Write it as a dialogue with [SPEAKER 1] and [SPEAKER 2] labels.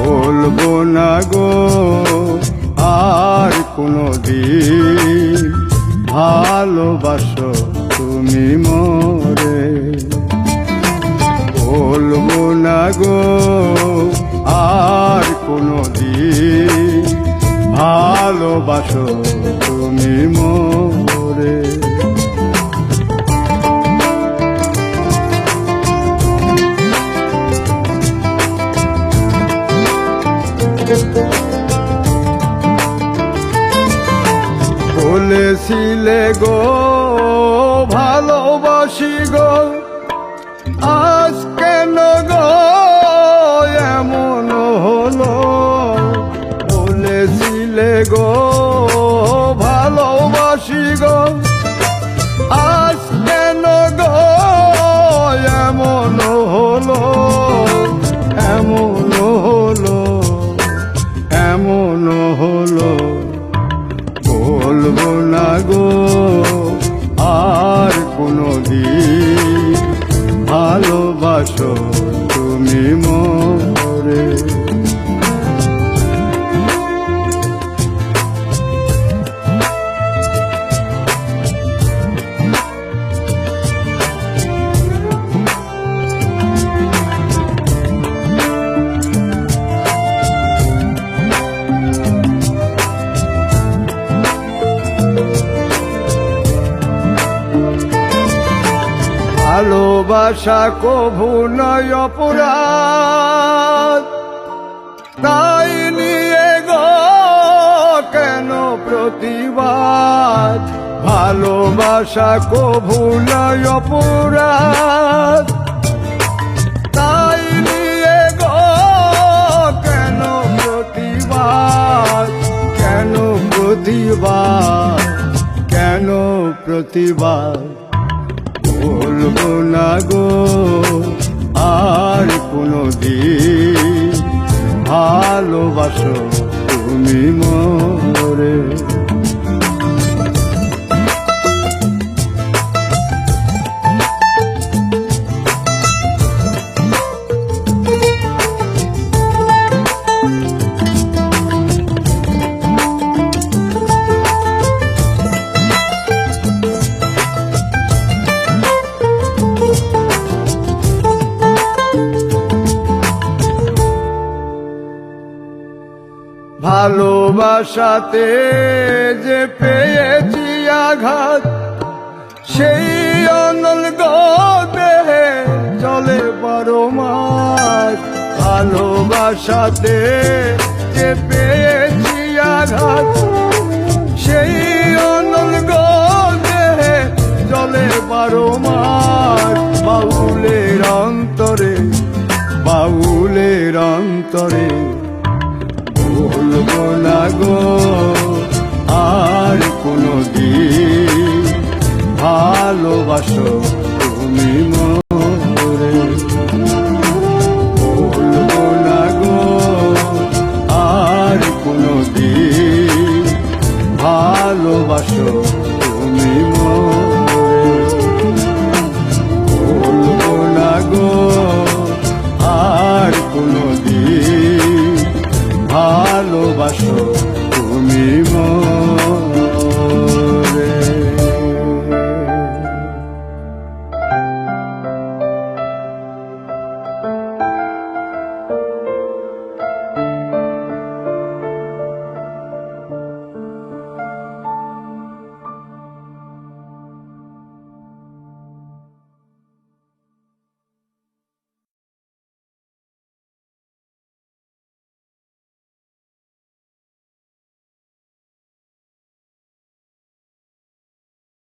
[SPEAKER 1] বলবো না গো আর কোনদিন ভালোবাসো তুমি মোরে। বলবো না গো আর কোনদিন ভালোবাসো তুমি মোরে। বলেছিলে গো ভালোবাসি গো, আজ কেন গো এমন হলো? বলেছিলে গো ভালোবাসি গো, আজ কেন গো এমন হলো? এমন হলো, এমন হলো। বলবো না গো আর কোনদিন ভালোবাসো তুমি মোরে। ভালোবাসা কভু নয় অপরাধ, তাই নিয়ে গো কেন প্রতিবাদ? ভালোবাসা কভু নয় অপরাধ, তাই নিয়ে গো কেন প্রতিবাদ? কেন প্রতিবাদ? কেন প্রতিবাদ? বলবো না গো আর কোনদিন ভালোবাসো তুমি মোরে। ভালোবাসাতে যে পেয়েছি আঘাত, সেই অনল দেহে চলে 12 মাস। ভালোবাসাতে যে পেয়েছি আঘাত, সেই অনল দেহে চলে 12 মাস। বাউলের অন্তরে, বাউলের অন্তরে বলবো না গো আর কোনদিন ভালোবাসো